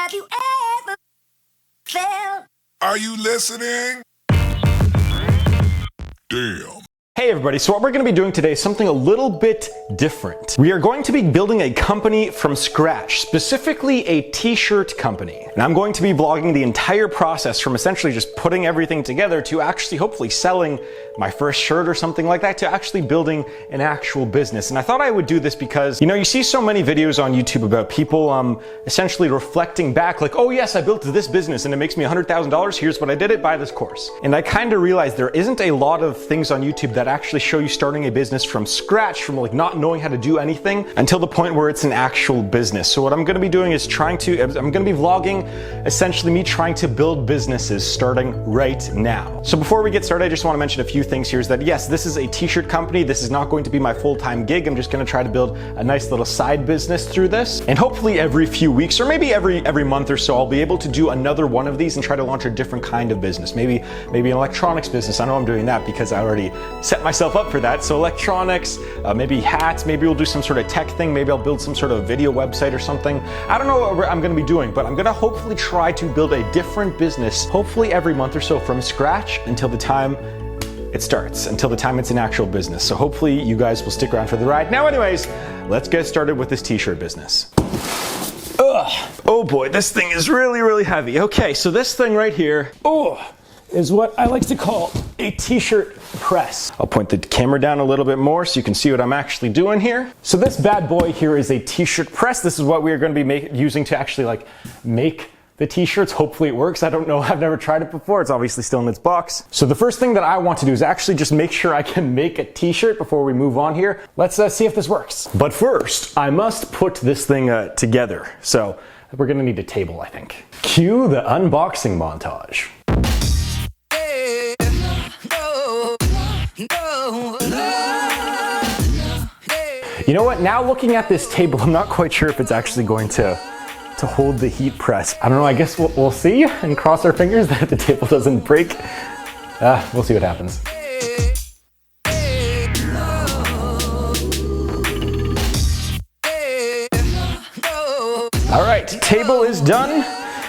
Have you ever felt? Are you listening? Damn. Hey everybody, so what we're going to be doing today is something a little bit different. We are going to be building a company from scratch, specifically a t-shirt company. And I'm going to be vlogging the entire process from essentially just putting everything together to actually hopefully selling my first shirt or something like that to actually building an actual business. And I thought I would do this because, you see so many videos on YouTube about people essentially reflecting back like, oh yes, I built this business and it makes me $100,000. Here's what I did it, buy this course. And I kind of realized there isn't a lot of things on YouTube that actually show you starting a business from scratch, from like not knowing how to do anything until the point where it's an actual business. So what I'm going to be doing is I'm going to be vlogging essentially me trying to build businesses starting right now. So before we get started, I just want to mention a few things here is that yes, this is a t-shirt company. This is not going to be my full-time gig. I'm just going to try to build a nice little side business through this. And hopefully every few weeks or maybe every month or so, I'll be able to do another one of these and try to launch a different kind of business. Maybe an electronics business. I know I'm doing that because I already set myself up for that. So electronics, maybe hats, maybe we'll do some sort of tech thing. Maybe I'll build some sort of video website or something. I don't know what I'm going to be doing, but I'm going to hopefully try to build a different business, hopefully every month or so from scratch until the time it starts, until the time it's an actual business. So hopefully you guys will stick around for the ride. Now anyways, let's get started with this t-shirt business. Ugh. Oh boy, this thing is really, really heavy. Okay, so this thing right here, is what I like to call a t-shirt press. I'll point the camera down a little bit more so you can see what I'm actually doing here. So this bad boy here is a t-shirt press. This is what we are going to be using to actually make the t-shirts. Hopefully it works. I don't know. I've never tried it before. It's obviously still in its box. So the first thing that I want to do is actually just make sure I can make a t-shirt before we move on here. Let's see if this works. But first, I must put this thing together. So we're going to need a table, I think. Cue the unboxing montage. You know what? Now looking at this table, I'm not quite sure if it's actually going to hold the heat press. I don't know. I guess we'll see and cross our fingers that the table doesn't break. We'll see what happens. All right, table is done.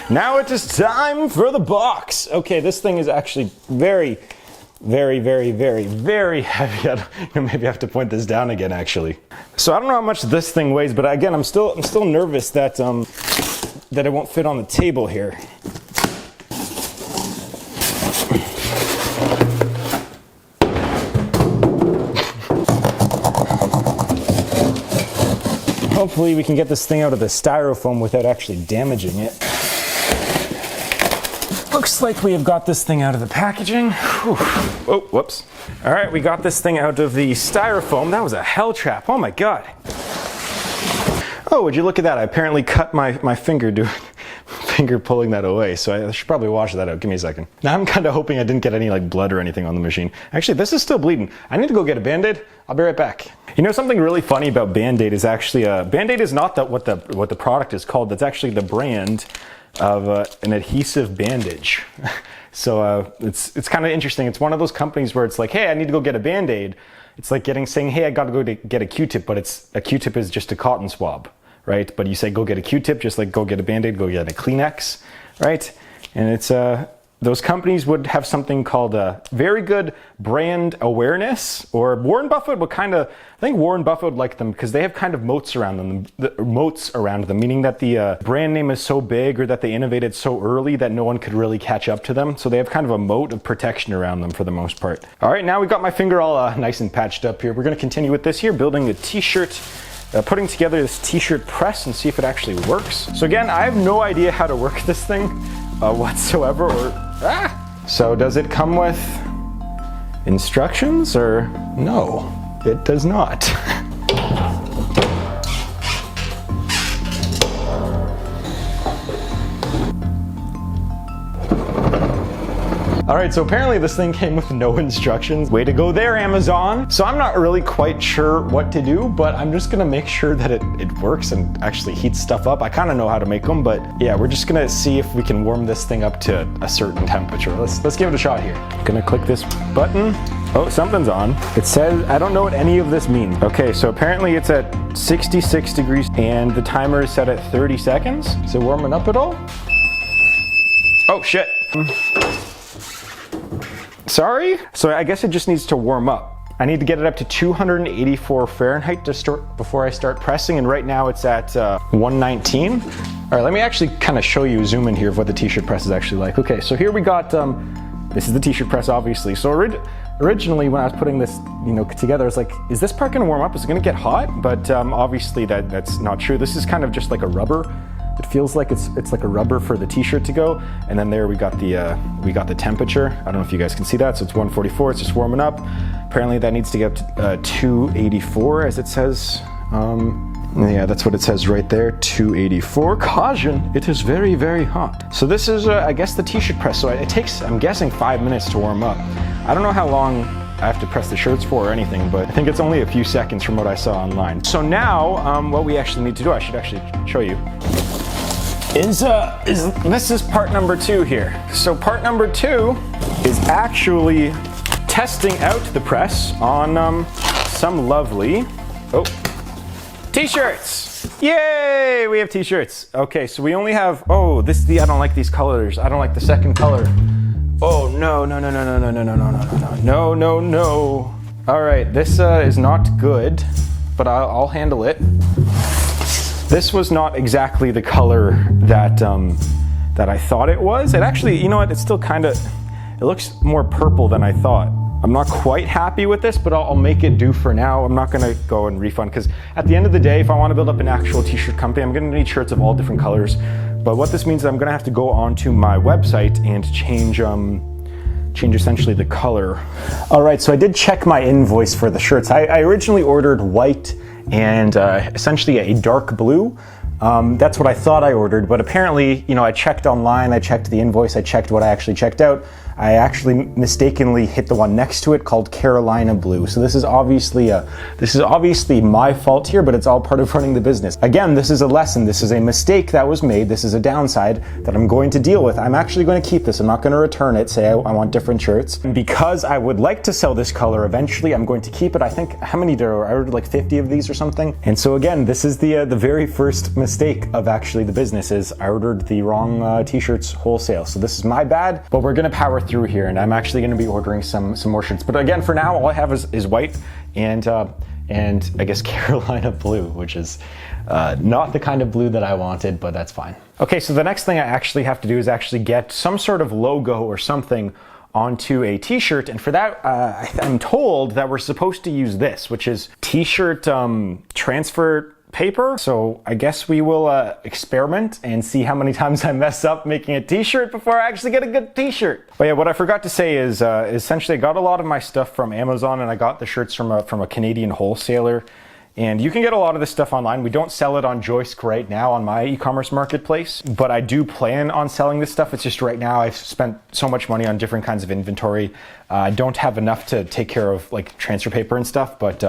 Now it is time for the box. Okay, this thing is actually very, very, very, very, very heavy. Maybe I have to point this down again, actually. So I don't know how much this thing weighs, but again, I'm still nervous that it won't fit on the table here. Hopefully we can get this thing out of the styrofoam without actually damaging it. Looks like we have got this thing out of the packaging. Whew. Oh, whoops. All right, we got this thing out of the styrofoam. That was a hell trap. Oh my God. Oh, would you look at that? I apparently cut my finger pulling that away. So I should probably wash that out. Give me a second. Now I'm kind of hoping I didn't get any blood or anything on the machine. Actually, this is still bleeding. I need to go get a Band-Aid. I'll be right back. You know, something really funny about Band-Aid is actually, Band-Aid is not what the product is called. That's actually the brand of an adhesive bandage. So it's kind of interesting. It's one of those companies where it's like, hey, I need to go get a Band-Aid. It's like saying, hey, I got to go to get a Q-tip, but a Q-tip is just a cotton swab, right? But you say go get a Q-tip, just like go get a Band-Aid, go get a Kleenex, right? And it's those companies would have something called a very good brand awareness, or Warren Buffett would I think Warren Buffett would like them because they have kind of moats around them, meaning that the brand name is so big or that they innovated so early that no one could really catch up to them. So they have kind of a moat of protection around them for the most part. All right, now we've got my finger all nice and patched up here. We're going to continue with this here, building a t-shirt, putting together this t-shirt press and see if it actually works. So again, I have no idea how to work this thing whatsoever. So does it come with instructions or no? It does not. All right, so apparently this thing came with no instructions. Way to go there, Amazon. So I'm not really quite sure what to do, but I'm just gonna make sure that it works and actually heats stuff up. I kind of know how to make them, but yeah, we're just gonna see if we can warm this thing up to a certain temperature. Let's give it a shot here. Gonna click this button. Oh, something's on. It says, I don't know what any of this means. Okay, so apparently it's at 66 degrees and the timer is set at 30 seconds. Is it warming up at all? Oh, shit. Sorry? So I guess it just needs to warm up. I need to get it up to 284 Fahrenheit to start before I start pressing, and right now it's at 119. All right, let me actually kind of show you, zoom in here of what the t-shirt press is actually like. Okay, so here we got, this is the t-shirt press, obviously. So originally when I was putting this, together, I was like, is this part gonna warm up? Is it gonna get hot? But obviously that's not true. This is kind of just like a rubber. It feels like it's like a rubber for the t-shirt to go. And then there we got the temperature. I don't know if you guys can see that. So it's 144, it's just warming up. Apparently that needs to get up to 284 as it says. Yeah, that's what it says right there, 284. Caution, it is very, very hot. So this is, I guess, the t-shirt press. So it takes, I'm guessing, 5 minutes to warm up. I don't know how long I have to press the shirts for or anything, but I think it's only a few seconds from what I saw online. So now, what we actually need to do, I should actually show you, is this is part number 2 here. So part number 2 is actually testing out the press on some lovely, t-shirts. Yay, we have t-shirts. Okay, so we only have, I don't like these colors. I don't like the second color. Oh, no. All right, this is not good, but I'll handle it. This was not exactly the color that I thought it was. It actually, you know what, it's still kind of, it looks more purple than I thought. I'm not quite happy with this, but I'll make it do for now. I'm not gonna go and refund, because at the end of the day, if I wanna build up an actual t-shirt company, I'm gonna need shirts of all different colors. But what this means is I'm gonna have to go onto my website and change essentially the color. All right, so I did check my invoice for the shirts. I originally ordered white and essentially a dark blue. That's what I thought I ordered, but apparently, I checked online, I checked the invoice, I checked what I actually checked out. I actually mistakenly hit the one next to it called Carolina Blue. So this is obviously my fault here, but it's all part of running the business. Again, this is a lesson. This is a mistake that was made. This is a downside that I'm going to deal with. I'm actually going to keep this. I'm not going to return it, say I want different shirts. Because I would like to sell this color eventually, I'm going to keep it. I think, how many did I ordered like 50 of these or something? And so again, this is the very first mistake of actually the business is I ordered the wrong t-shirts wholesale. So this is my bad, but we're going to power through here, and I'm actually going to be ordering some more shirts. But again, for now, all I have is white and I guess Carolina Blue, which is not the kind of blue that I wanted, but that's fine. Okay, so the next thing I actually have to do is actually get some sort of logo or something onto a t-shirt, and for that I'm told that we're supposed to use this, which is t-shirt transfer paper. So I guess we will experiment and see how many times I mess up making a t-shirt before I actually get a good t-shirt. But yeah, what I forgot to say is essentially I got a lot of my stuff from Amazon, and I got the shirts from a Canadian wholesaler. And you can get a lot of this stuff online. We don't sell it on Joisk right now on my e-commerce marketplace, but I do plan on selling this stuff. It's just right now I've spent so much money on different kinds of inventory. I don't have enough to take care of like transfer paper and stuff, but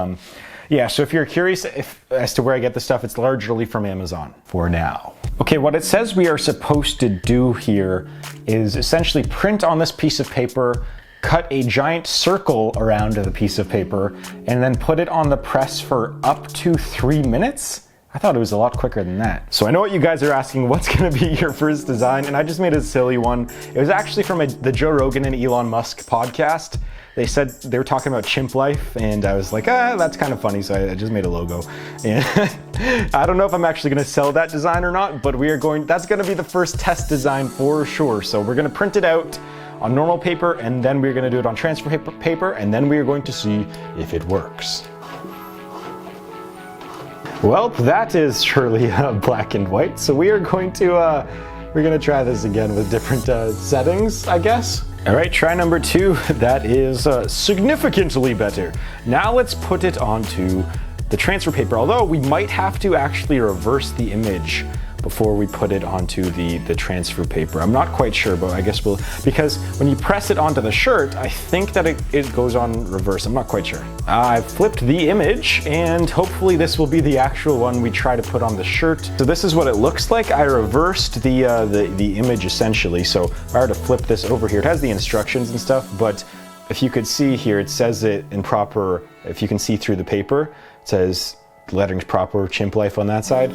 yeah, so if you're curious as to where I get the stuff, it's largely from Amazon for now. Okay, what it says we are supposed to do here is essentially print on this piece of paper, cut a giant circle around the piece of paper, and then put it on the press for up to 3 minutes. I thought it was a lot quicker than that. So I know what you guys are asking, what's gonna be your first design? And I just made a silly one. It was actually from the Joe Rogan and Elon Musk podcast. They said they were talking about chimp life, and I was like, that's kind of funny, so I just made a logo. And I don't know if I'm actually gonna sell that design or not, but that's gonna be the first test design for sure. So we're gonna print it out on normal paper, and then we're gonna do it on transfer paper, and then we are going to see if it works. Well, that is surely black and white, so we are going to, we're gonna try this again with different settings, I guess. All right, try number 2. That is significantly better. Now let's put it onto the transfer paper, although we might have to actually reverse the image before we put it onto the transfer paper. I'm not quite sure, but I guess we'll, because when you press it onto the shirt, I think that it goes on reverse. I'm not quite sure. I've flipped the image, and hopefully this will be the actual one we try to put on the shirt. So this is what it looks like. I reversed the image essentially. So if I were to flip this over here, it has the instructions and stuff, but if you could see here, it says it in proper, if you can see through the paper, it says lettering's proper, chimp life on that side.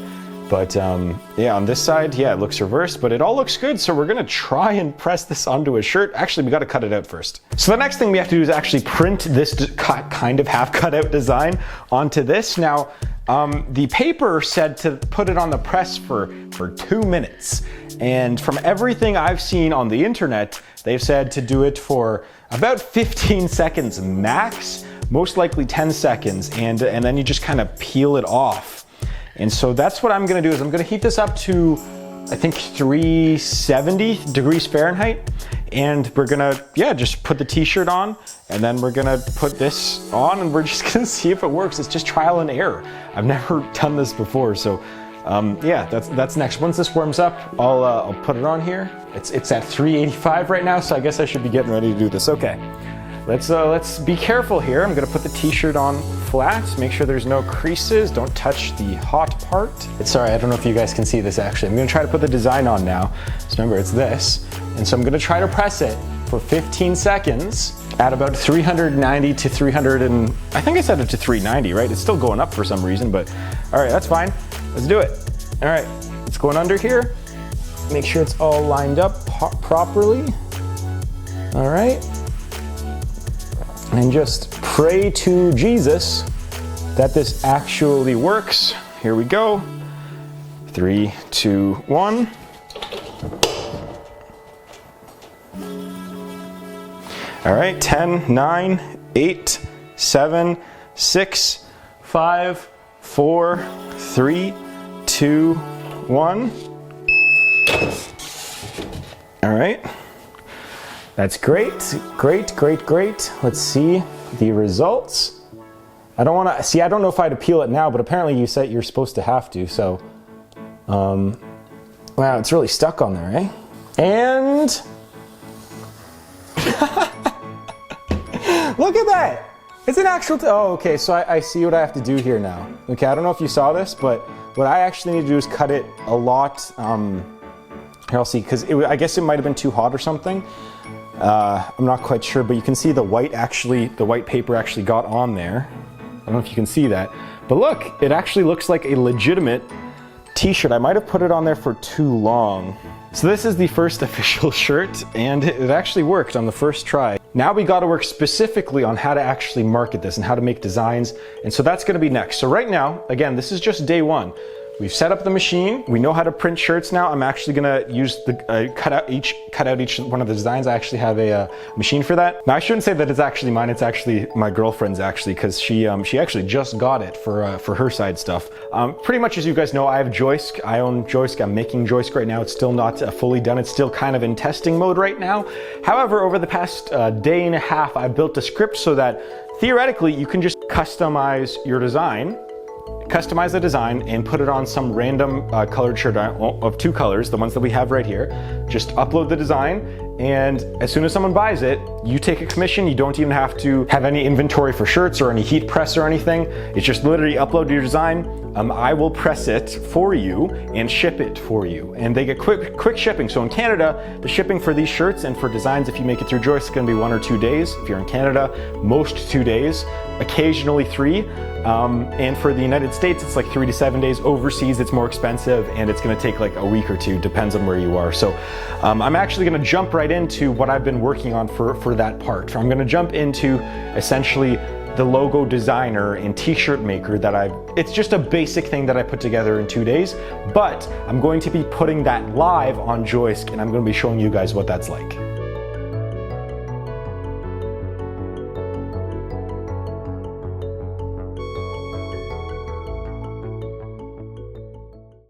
But yeah, on this side, yeah, it looks reversed, but it all looks good. So we're gonna try and press this onto a shirt. Actually, we gotta cut it out first. So the next thing we have to do is actually print this kind of half cut out design onto this. Now, the paper said to put it on the press for 2 minutes. And from everything I've seen on the internet, they've said to do it for about 15 seconds max, most likely 10 seconds. And then you just kind of peel it off. And so that's what I'm gonna do, is I'm gonna heat this up to, I think, 370 degrees Fahrenheit. And we're gonna, yeah, just put the t-shirt on, and then we're gonna put this on, and we're just gonna see if it works. It's just trial and error. I've never done this before, so yeah, that's next. Once this warms up, I'll put it on here. It's at 385 right now, so I guess I should be getting ready to do this. Okay, let's be careful here. I'm gonna put the t-shirt on flat, make sure there's no creases, don't touch the hot part. Sorry, I don't know if you guys can see this actually. I'm gonna try to put the design on now. So remember, it's this. And so I'm gonna try to press it for 15 seconds at about 390 to 300 and, I think I set it to 390, right? It's still going up for some reason, but all right, that's fine. Let's do it. All right, it's going under here. Make sure it's all lined up properly. All right. And just pray to Jesus that this actually works. Here we go. 3, 2, 1. All right, 10, 9, 8, 7, 6, 5, 4, 3, 2, 1. All right. That's great, great, great, great. Let's see the results. I don't want to, see, I don't know if I had to peel it now, but apparently you said you're supposed to have to, so. Wow, it's really stuck on there, eh? And, look at that. It's an actual, oh, okay, so I see what I have to do here now. Okay, I don't know if you saw this, but what I actually need to do is cut it a lot, here I'll see, because I guess it might have been too hot or something. I'm not quite sure, but you can see the white paper actually got on there. I don't know if you can see that, but look, it actually looks like a legitimate t-shirt. I might have put it on there for too long. So this is the first official shirt, and it actually worked on the first try. Now we got to work specifically on how to actually market this and how to make designs, and so that's going to be next. So right now, again, this is just day one. We've set up the machine. We know how to print shirts now. I'm actually gonna use the cut out each one of the designs. I actually have a machine for that. Now I shouldn't say that it's actually mine. It's actually my girlfriend's actually, because she actually just got it for her side stuff. Pretty much as you guys know, I have Joisk. I own Joisk. I'm making Joisk right now. It's still not fully done. It's still kind of in testing mode right now. However, over the past day and a half, I built a script so that theoretically you can just customize your design. Customize the design and put it on some random colored shirt of 2 colors, the ones that we have right here. Just upload the design, and as soon as someone buys it, you take a commission. You don't even have to have any inventory for shirts or any heat press or anything. It's just literally upload your design. I will press it for you and ship it for you. And they get quick shipping. So in Canada, the shipping for these shirts and for designs, if you make it through Joisk, it's gonna be 1 or 2 days. If you're in Canada, most 2 days, occasionally 3. And for the United States, it's like 3 to 7 days. Overseas, it's more expensive, and it's gonna take like a week or 2, depends on where you are. So I'm actually gonna jump right into what I've been working on for that part. So I'm gonna jump into essentially the logo designer and t-shirt maker that it's just a basic thing that I put together in 2 days, but I'm going to be putting that live on Joisk, and I'm going to be showing you guys what that's like.